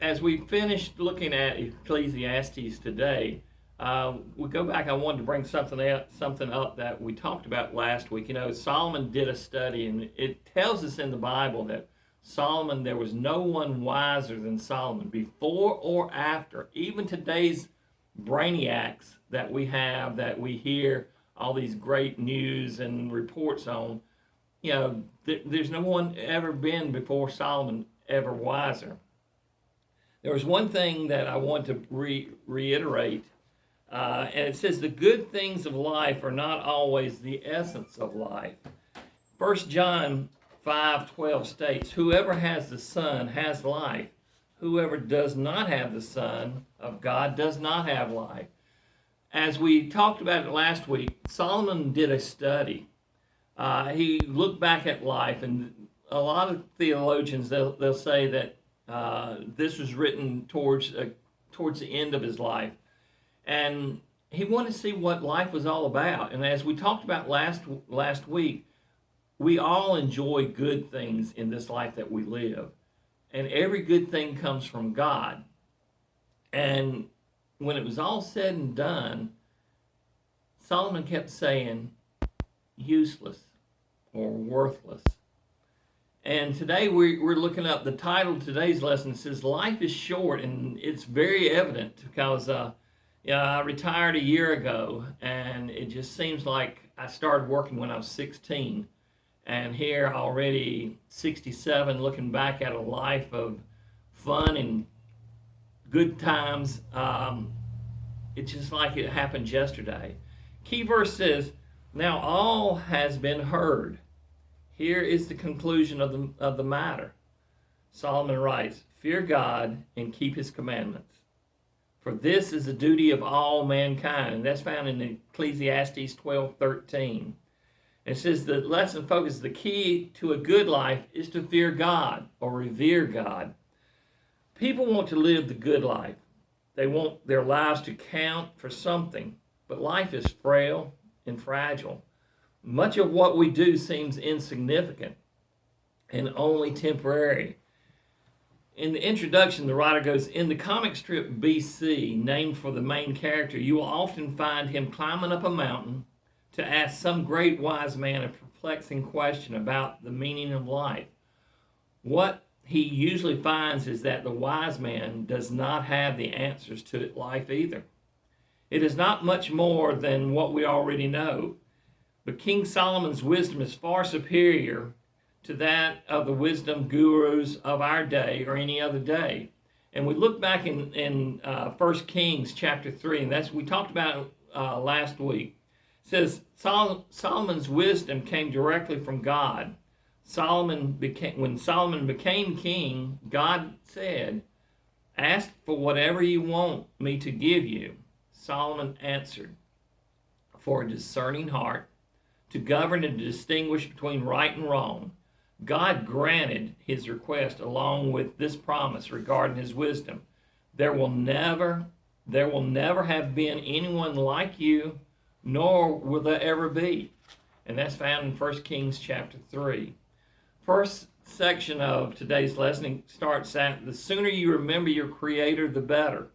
as we finished looking at Ecclesiastes today, we go back. I wanted to bring something up that we talked about last week. Solomon did a study, and it tells us in the Bible that Solomon, there was no one wiser than Solomon before or after. Even today's brainiacs that we have, that we hear all these great news and reports on, there's no one ever been before Solomon ever wiser. There was one thing that I want to reiterate, and it says the good things of life are not always the essence of life. 1 John 5:12 states, whoever has the Son has life. Whoever does not have the Son of God does not have life. As we talked about it last week, Solomon did a study. He looked back at life, and a lot of theologians, they'll say that this was written towards the end of his life. And he wanted to see what life was all about. And as we talked about last week, we all enjoy good things in this life that we live. And every good thing comes from God. And when it was all said and done, Solomon kept saying useless or worthless. And today we're looking up the title of today's lesson. It says life is short, and it's very evident because I retired a year ago, and it just seems like I started working when I was 16. And here already 67, looking back at a life of fun and good times, it's just like it happened yesterday. Key verse says, now all has been heard. Here is the conclusion of the matter. Solomon writes, fear God and keep his commandments. For this is the duty of all mankind. And that's found in Ecclesiastes 12:13. It says the lesson focuses the key to a good life is to fear God or revere God. People want to live the good life. They want their lives to count for something, but life is frail and fragile. Much of what we do seems insignificant and only temporary. In the introduction, the writer goes, in the comic strip BC, named for the main character, you will often find him climbing up a mountain to ask some great wise man a perplexing question about the meaning of life. What he usually finds is that the wise man does not have the answers to life either. It is not much more than what we already know, but King Solomon's wisdom is far superior to that of the wisdom gurus of our day or any other day. And we look back in 1 Kings chapter 3, and that's we talked about last week. It says Solomon's wisdom came directly from God. When Solomon became king, God said, ask for whatever you want me to give you. Solomon answered, for a discerning heart, to govern and to distinguish between right and wrong. God granted his request along with this promise regarding his wisdom. There will never have been anyone like you, nor will there ever be. And that's found in 1 Kings chapter 3. First section of today's lesson starts at, the sooner you remember your Creator, the better.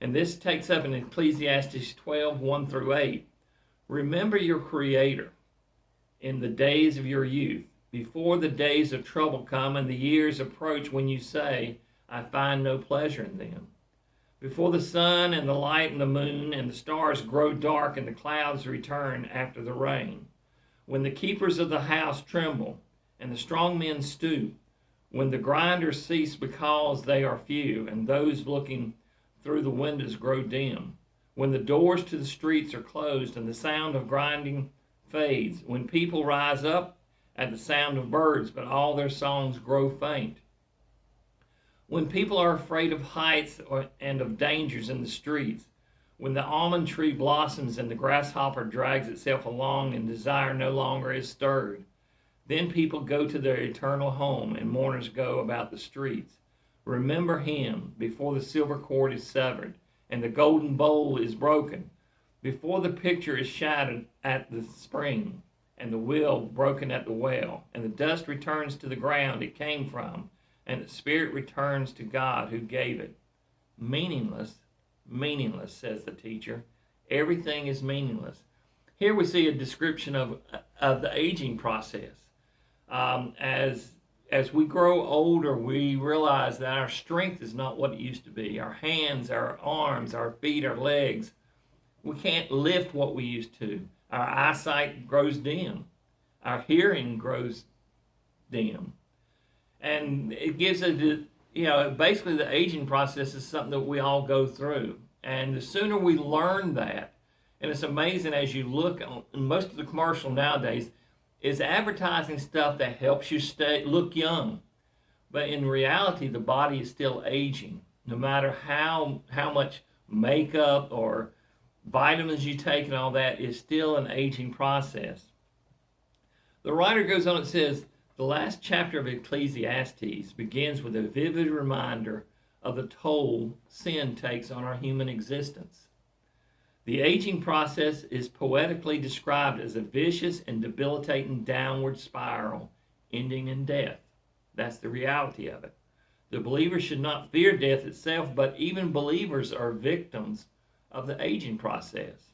And this takes up in Ecclesiastes 12:1-8. Remember your Creator in the days of your youth, before the days of trouble come and the years approach when you say, I find no pleasure in them. Before the sun and the light and the moon and the stars grow dark and the clouds return after the rain. When the keepers of the house tremble and the strong men stoop, when the grinders cease because they are few and those looking through the windows grow dim, when the doors to the streets are closed and the sound of grinding fades, when people rise up at the sound of birds but all their songs grow faint, when people are afraid of heights and of dangers in the streets, when the almond tree blossoms and the grasshopper drags itself along and desire no longer is stirred, then people go to their eternal home and mourners go about the streets. Remember him before the silver cord is severed and the golden bowl is broken, before the picture is shattered at the spring and the wheel broken at the well, and the dust returns to the ground it came from, and the spirit returns to God who gave it. Meaningless, meaningless, says the teacher. Everything is meaningless. Here we see a description of the aging process. As we grow older, we realize that our strength is not what it used to be. Our hands, our arms, our feet, our legs, we can't lift what we used to. Our eyesight grows dim. Our hearing grows dim. And it gives basically the aging process is something that we all go through. And the sooner we learn that, and it's amazing as you look on most of the commercial nowadays, is advertising stuff that helps you look young. But in reality, the body is still aging. No matter how much makeup or vitamins you take and all that, is still an aging process. The writer goes on and says, the last chapter of Ecclesiastes begins with a vivid reminder of the toll sin takes on our human existence. The aging process is poetically described as a vicious and debilitating downward spiral ending in death. That's the reality of it. The believer should not fear death itself, but even believers are victims of the aging process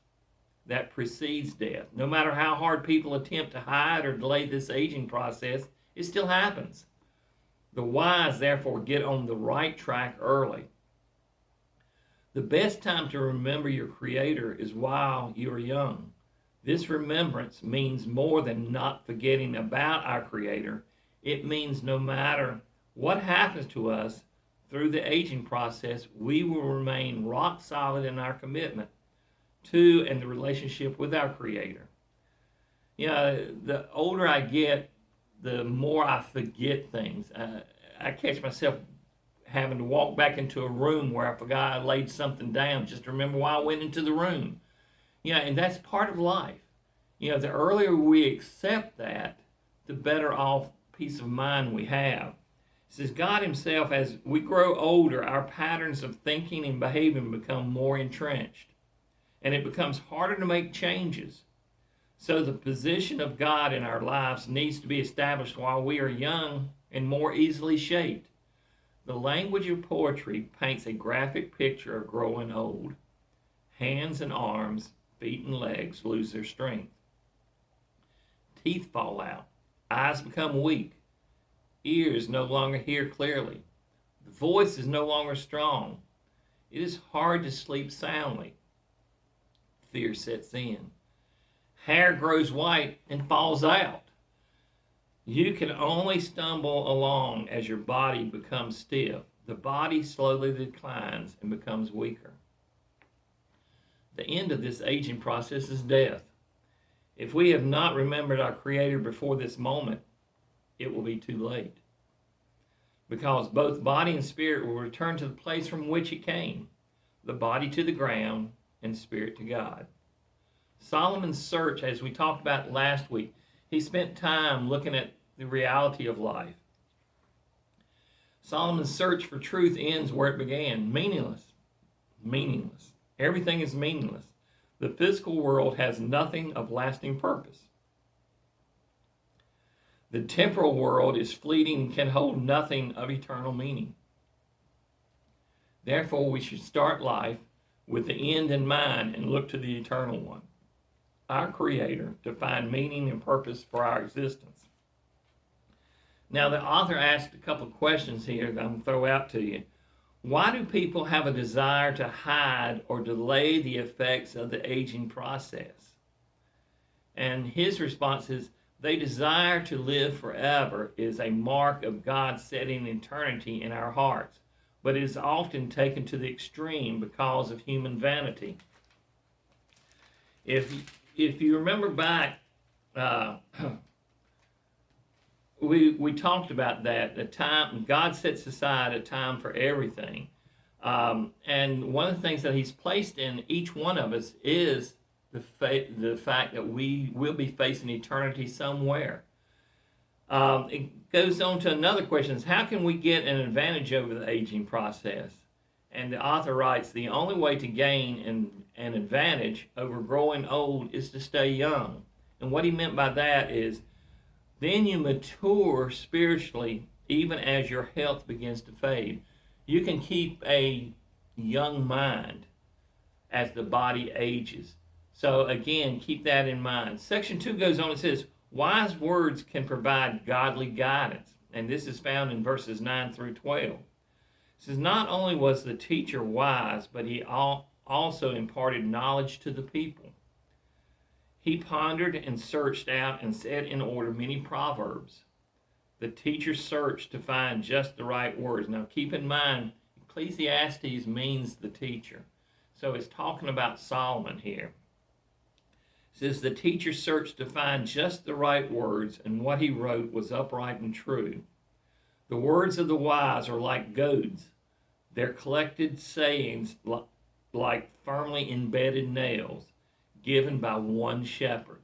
that precedes death. No matter how hard people attempt to hide or delay this aging process, it still happens. The wise, therefore, get on the right track early. The best time to remember your Creator is while you are young. This remembrance means more than not forgetting about our Creator. It means no matter what happens to us through the aging process, we will remain rock solid in our commitment to and the relationship with our Creator. The older I get, the more I forget things. I catch myself having to walk back into a room where I forgot I laid something down just to remember why I went into the room. And that's part of life. The earlier we accept that, the better off peace of mind we have. It says God himself, as we grow older, our patterns of thinking and behaving become more entrenched, and it becomes harder to make changes. So the position of God in our lives needs to be established while we are young and more easily shaped. The language of poetry paints a graphic picture of growing old. Hands and arms, feet and legs lose their strength. Teeth fall out. Eyes become weak. Ears no longer hear clearly. The voice is no longer strong. It is hard to sleep soundly. Fear sets in. Hair grows white and falls out. You can only stumble along as your body becomes stiff. The body slowly declines and becomes weaker. The end of this aging process is death. If we have not remembered our Creator before this moment, it will be too late. Because both body and spirit will return to the place from which it came, the body to the ground and spirit to God. Solomon's search, as we talked about last week, he spent time looking at the reality of life. Solomon's search for truth ends where it began. Meaningless. Meaningless. Everything is meaningless. The physical world has nothing of lasting purpose. The temporal world is fleeting and can hold nothing of eternal meaning. Therefore, we should start life with the end in mind and look to the eternal one, our Creator, to find meaning and purpose for our existence. Now, the author asked a couple of questions here that I'm going to throw out to you. Why do people have a desire to hide or delay the effects of the aging process? And his response is, they desire to live forever is a mark of God setting eternity in our hearts, but it is often taken to the extreme because of human vanity. If you remember back, we talked about that. The time God sets aside a time for everything, and one of the things that He's placed in each one of us is the fact that we will be facing eternity somewhere. It goes on to another question: is how can we get an advantage over the aging process? And the author writes, the only way to gain an advantage over growing old is to stay young. And what he meant by that is, then you mature spiritually even as your health begins to fade. You can keep a young mind as the body ages. So again, keep that in mind. Section 2 goes on and says, wise words can provide godly guidance. And this is found in verses 9 through 12. It says, not only was the teacher wise, but he also imparted knowledge to the people. He pondered and searched out and set in order many proverbs. The teacher searched to find just the right words. Now keep in mind, Ecclesiastes means the teacher. So it's talking about Solomon here. It says the teacher searched to find just the right words, and what he wrote was upright and true. The words of the wise are like goads, their collected sayings like firmly embedded nails, given by one shepherd.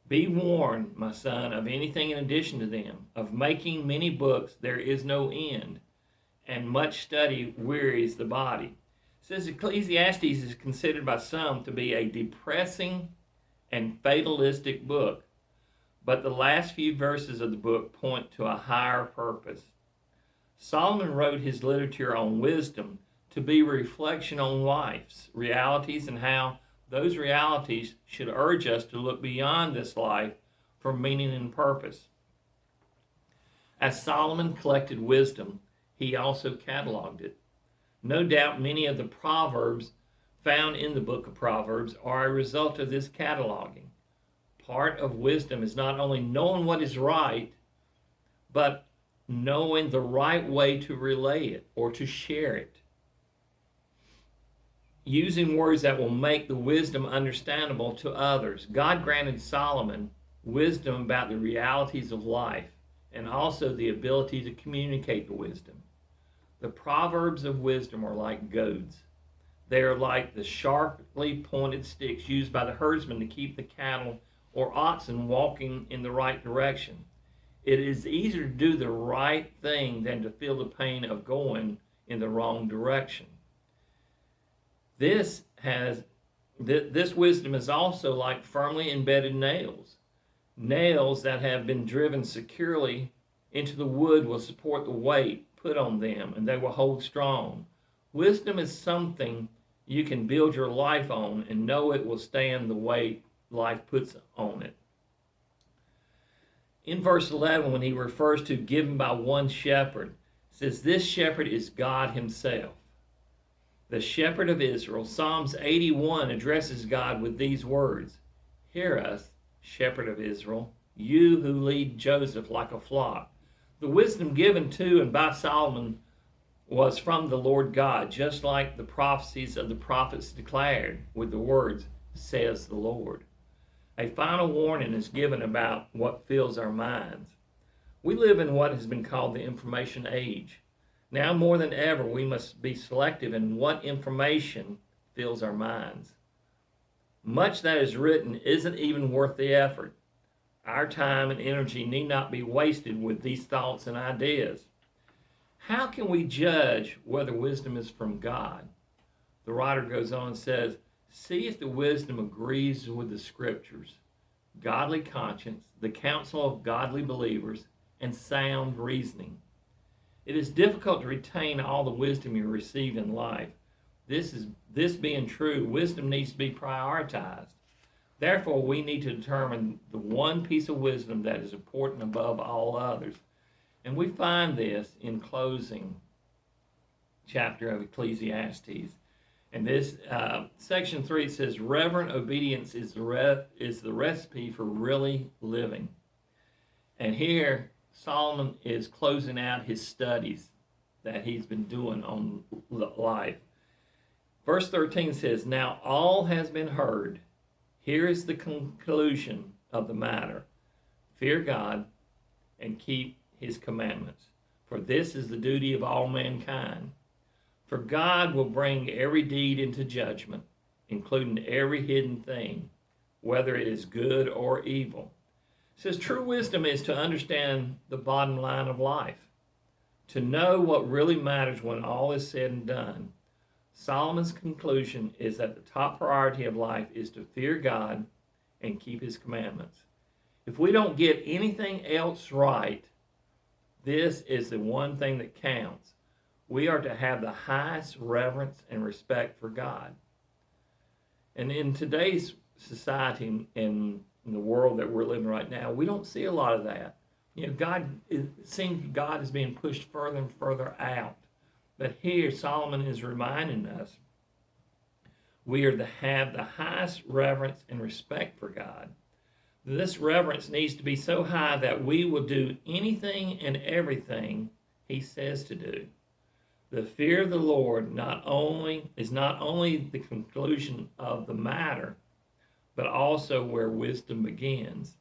Be warned, my son, of anything in addition to them. Of making many books there is no end, and much study wearies the body. It says Ecclesiastes is considered by some to be a depressing and fatalistic book, but the last few verses of the book point to a higher purpose. Solomon wrote his literature on wisdom to be a reflection on life's realities and how those realities should urge us to look beyond this life for meaning and purpose. As Solomon collected wisdom, he also cataloged it. No doubt many of the proverbs found in the book of Proverbs are a result of this cataloging. Part of wisdom is not only knowing what is right, but knowing the right way to relay it or to share it. Using words that will make the wisdom understandable to others. God granted Solomon wisdom about the realities of life and also the ability to communicate the wisdom. The proverbs of wisdom are like goads. They are like the sharply pointed sticks used by the herdsman to keep the cattle or oxen walking in the right direction. It is easier to do the right thing than to feel the pain of going in the wrong direction. This wisdom is also like firmly embedded nails. Nails that have been driven securely into the wood will support the weight put on them, and they will hold strong. Wisdom is something you can build your life on and know it will stand the weight life puts on it. In verse 11, when he refers to given by one shepherd, it says this shepherd is God himself. The shepherd of Israel. Psalms 81 addresses God with these words, hear us, shepherd of Israel, you who lead Joseph like a flock. The wisdom given to and by Solomon was from the Lord God, just like the prophecies of the prophets declared with the words, says the Lord. A final warning is given about what fills our minds. We live in what has been called the information age. Now more than ever, we must be selective in what information fills our minds. Much that is written isn't even worth the effort. Our time and energy need not be wasted with these thoughts and ideas. How can we judge whether wisdom is from God? The writer goes on and says, see if the wisdom agrees with the scriptures, godly conscience, the counsel of godly believers, and sound reasoning. It is difficult to retain all the wisdom you receive in life. This being true, wisdom needs to be prioritized. Therefore, we need to determine the one piece of wisdom that is important above all others. And we find this in closing chapter of Ecclesiastes. And this section 3 says, reverent obedience is the recipe for really living. And here, Solomon is closing out his studies that he's been doing on life. Verse 13 says, now all has been heard. Here is the conclusion of the matter. Fear God and keep his commandments, for this is the duty of all mankind. For God will bring every deed into judgment, including every hidden thing, whether it is good or evil. It says true wisdom is to understand the bottom line of life, to know what really matters when all is said and done. Solomon's conclusion is that the top priority of life is to fear God and keep his commandments. If we don't get anything else right, This is the one thing that counts. We are to have the highest reverence and respect for God. And in today's society, in the world that we're living right now, we don't see a lot of that. It seems God is being pushed further and further out. But here, Solomon is reminding us we are to have the highest reverence and respect for God. This reverence needs to be so high that we will do anything and everything he says to do. The fear of the Lord is not only the conclusion of the matter, but also where wisdom begins.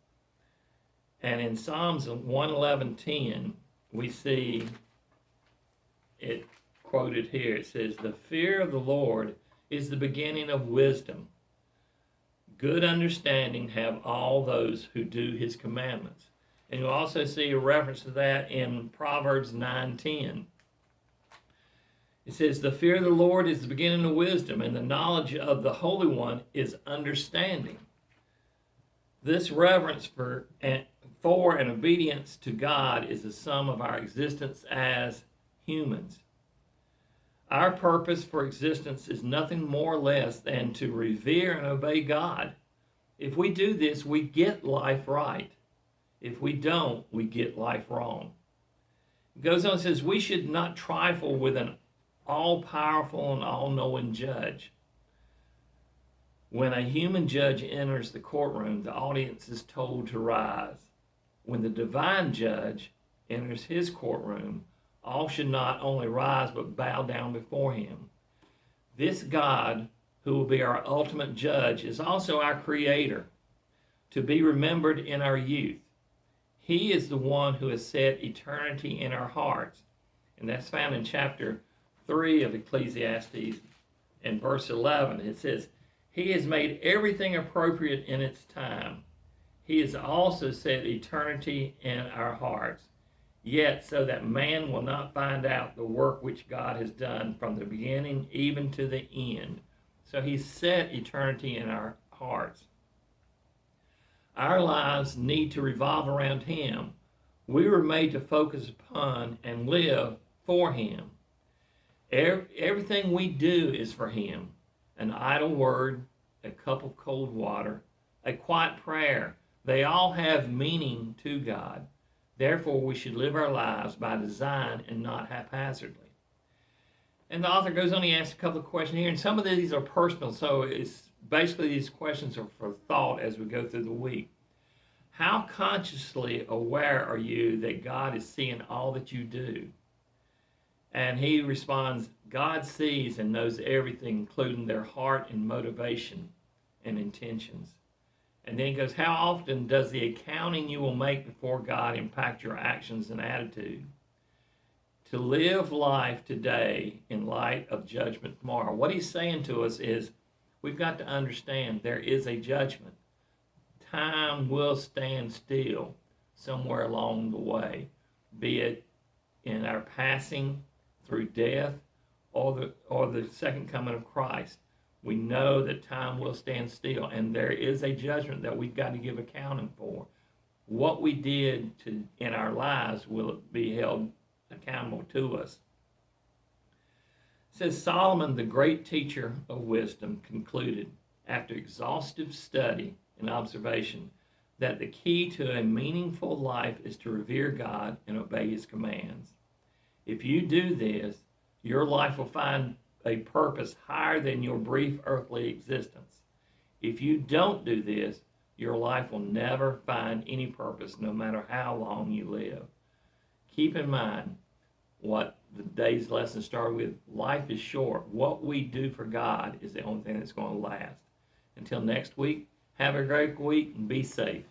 And in Psalms 111:10, we see it quoted here. It says, "The fear of the Lord is the beginning of wisdom. Good understanding have all those who do his commandments." And you'll also see a reference to that in Proverbs 9:10. It says, "The fear of the Lord is the beginning of wisdom, and the knowledge of the Holy One is understanding." This reverence for and obedience to God is the sum of our existence as humans. Our purpose for existence is nothing more or less than to revere and obey God. If we do this, we get life right. If we don't, we get life wrong. It goes on and says, we should not trifle with an all-powerful and all-knowing judge. When a human judge enters the courtroom, the audience is told to rise. When the divine judge enters his courtroom, all should not only rise but bow down before him. This God, who will be our ultimate judge, is also our creator, to be remembered in our youth. He is the one who has set eternity in our hearts. And that's found in chapter 3 of Ecclesiastes in verse 11. It says, "He has made everything appropriate in its time. He has also set eternity in our hearts. Yet so that man will not find out the work which God has done from the beginning even to the end." So he set eternity in our hearts. Our lives need to revolve around him. We were made to focus upon and live for him. Everything we do is for him. An idle word, a cup of cold water, a quiet prayer, they all have meaning to God. Therefore, we should live our lives by design and not haphazardly. And the author goes on, he asks a couple of questions here, and some of these are personal, so it's basically these questions are for thought as we go through the week. How consciously aware are you that God is seeing all that you do? And he responds, God sees and knows everything, including their heart and motivation and intentions. And then he goes, how often does the accounting you will make before God impact your actions and attitude? To live life today in light of judgment tomorrow. What he's saying to us is we've got to understand there is a judgment. Time will stand still somewhere along the way, be it in our passing through death or the second coming of Christ. We know that time will stand still, and there is a judgment that we've got to give accounting for. What we did in our lives will be held accountable to us. It says, Solomon, the great teacher of wisdom, concluded, after exhaustive study and observation, that the key to a meaningful life is to revere God and obey his commands. If you do this, your life will find a purpose higher than your brief earthly existence. If you don't do this, your life will never find any purpose, no matter how long you live. Keep in mind what the day's lesson started with. Life is short. What we do for God is the only thing that's going to last. Until next week, have a great week and be safe.